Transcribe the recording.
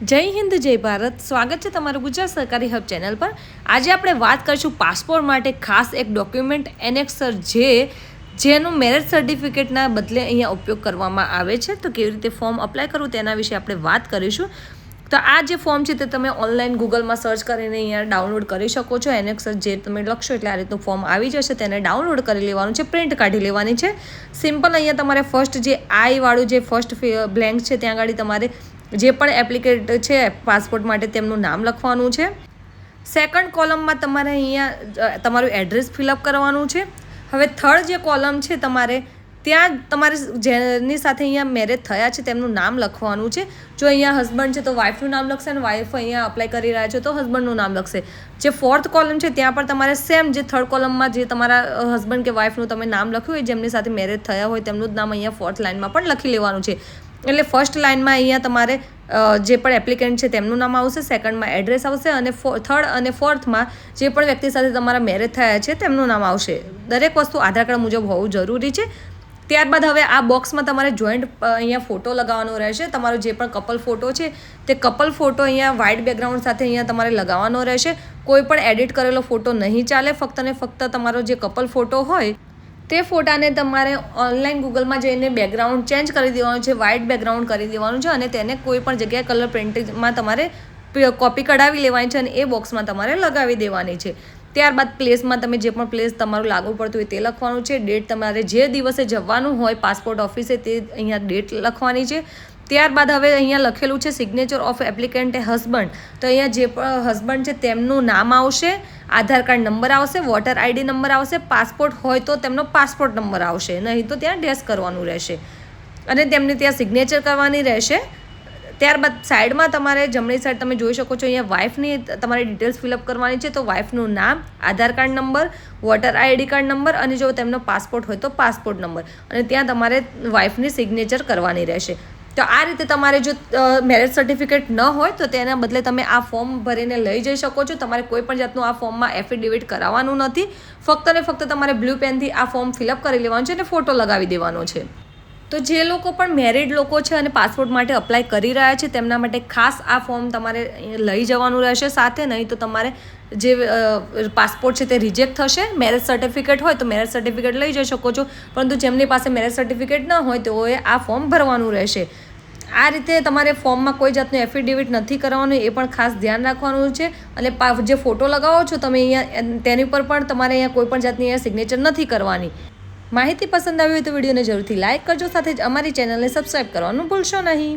જય હિન્દ જય ભારત। સ્વાગત છે તમારું ગુજરાત સરકારી હબ ચેનલ પર। આજે આપણે વાત કરીશું પાસપોર્ટ માટે ખાસ એક ડોક્યુમેન્ટ એનેક્સર જેનું મેરેજ સર્ટિફિકેટના બદલે અહીંયા ઉપયોગ કરવામાં આવે છે। તો કેવી રીતે ફોર્મ અપ્લાય કરવું તેના વિશે આપણે વાત કરીશું। તો આ જે ફોર્મ છે તે તમે ઓનલાઈન ગૂગલમાં સર્ચ કરીને અહીંયા ડાઉનલોડ કરી શકો છો। એનેક્સર જે તમે લખશો એટલે આ રીતનું ફોર્મ આવી જશે, તેને ડાઉનલોડ કરી લેવાનું છે, પ્રિન્ટ કાઢી લેવાની છે। સિમ્પલ અહીંયા તમારે ફર્સ્ટ જે આઈવાળું જે ફર્સ્ટ બ્લેન્ક છે ત્યાં આગળ તમારે જે પણ એપ્લિકેટ છે પાસપોર્ટ માટે તેમનું નામ લખવાનું છે। સેકન્ડ કોલમમાં તમારે અહીંયા તમારું એડ્રેસ ફિલઅપ કરવાનું છે। હવે થર્ડ જે કોલમ છે તમારે ત્યાં તમારે જેની સાથે અહીંયા મેરેજ થયા છે તેમનું નામ લખવાનું છે। જો અહીંયા હસબન્ડ છે તો વાઈફનું નામ લખશે અને વાઈફ અહીંયા અપ્લાય કરી રહ્યા છે તો હસબન્ડનું નામ લખશે। જે ફોર્થ કોલમ છે ત્યાં પણ તમારે સેમ જે થર્ડ કોલમમાં જે તમારા હસબન્ડ કે વાઈફનું તમે નામ લખ્યું હોય, જેમની સાથે મેરેજ થયા હોય તેમનું જ નામ અહીંયા ફોર્થ લાઇનમાં પણ લખી લેવાનું છે। એટલે ફર્સ્ટ લાઇનમાં અહીંયા તમારે જે પણ એપ્લિકન્ટ છે તેમનું નામ આવશે, સેકન્ડમાં એડ્રેસ આવશે અને થર્ડ અને ફોર્થમાં જે પણ વ્યક્તિ સાથે તમારા મેરેજ થયા છે તેમનું નામ આવશે। દરેક વસ્તુ આધાર કાર્ડ મુજબ હોવું જરૂરી છે। ત્યારબાદ હવે આ બોક્સમાં તમારે જોઈન્ટ અહીંયા ફોટો લગાવવાનો રહેશે। તમારો જે પણ કપલ ફોટો છે તે કપલ ફોટો અહીંયા વ્હાઇટ બેકગ્રાઉન્ડ સાથે અહીંયા તમારે લગાવવાનો રહેશે। કોઈ પણ એડિટ કરેલો ફોટો નહીં ચાલે। ફક્ત ને ફક્ત તમારો જે કપલ ફોટો હોય તે ફોટાને તમારે ઓનલાઈન ગૂગલમાં જઈને બેકગ્રાઉન્ડ ચેન્જ કરી દેવાનું છે, વ્હાઇટ બેકગ્રાઉન્ડ કરી દેવાનું છે અને તેને કોઈ પણ જગ્યાએ કલર પ્રિન્ટિંગમાં તમારે કોપી કઢાવી લેવાની છે અને એ બોક્સમાં તમારે લગાવી દેવાની છે। ત્યારબાદ પ્લેસમાં તમે જે પણ પ્લેસ તમારું લાગુ પડતું હોય તે લખવાનું છે। ડેટ તમારે જે દિવસે જવાનું હોય પાસપોર્ટ ઓફિસે તે અહીંયા ડેટ લખવાની છે। ત્યારબાદ હવે અહીંયા લખેલું છે સિગ્નેચર ઓફ એપ્લિકન્ટ હસબન્ડ, તો અહીંયા જે પણ હસબન્ડ છે તેમનું નામ આવશે, આધાર કાર્ડ નંબર આવશે, વોટર આઈડી નંબર આવશે, પાસપોર્ટ હોય તો તેમનો પાસપોર્ટ નંબર આવશે, નહીં તો ત્યાં ડેશ કરવાનું રહેશે અને તેમને ત્યાં સિગ્નેચર કરવાની રહેશે। ત્યારબાદ સાઈડમાં તમારે જમણી સાઈડ તમે જોઈ શકો છો અહીંયા વાઈફની તમારે ડિટેલ્સ ફિલઅપ કરવાની છે। તો વાઈફનું નામ, Aadhaar card number, voter ID card number અને જો તેમનો પાસપોર્ટ હોય તો પાસપોર્ટ નંબર અને ત્યાં તમારે વાઈફની સિગ્નેચર કરવાની રહેશે। તો આ રીતે તમારે જો મેરેજ સર્ટિફિકેટ ન હોય તો તેના બદલે તમે આ ફોર્મ ભરીને લઈ જઈ શકો છો। તમારે કોઈ પણ જાતનું આ ફોર્મમાં એફિડેવિટ કરાવવાનું નથી। ફક્ત ને ફક્ત તમારે બ્લુ પેનથી આ ફોર્મ ફિલઅપ કરી લેવાનું છે અને ફોટો લગાવી દેવાનો છે। તો જે લોકો પણ મેરિડ લોકો છે અને પાસપોર્ટ માટે અપ્લાય કરી રહ્યા છે તેમના માટે ખાસ આ ફોર્મ તમારે લઈ જવાનું રહેશે સાથે, નહીં તો તમારે જે પાસપોર્ટ છે તે રિજેક્ટ થશે। મેરેજ સર્ટિફિકેટ હોય તો મેરેજ સર્ટિફિકેટ લઈ જઈ શકો છો, પરંતુ જેમની પાસે મેરેજ સર્ટિફિકેટ ન હોય તેઓએ આ ફોર્મ ભરવાનું રહેશે। આ રીતે તમારે ફોર્મમાં કોઈ જાતનું એફિડેવિટ નથી કરવાનું, એ પણ ખાસ ધ્યાન રાખવાનું છે। અને જે ફોટો લગાવો છો તમે અહીંયા તેની પર પણ તમારે અહીંયા કોઈ પણ જાતની અહીંયા સિગ્નેચર નથી કરવાની। માહિતી પસંદ આવી હોય તો વિડીયોને જરૂરથી લાઇક કરજો, સાથે જ અમારી ચેનલને સબસ્ક્રાઈબ કરવાનું ભૂલશો નહીં।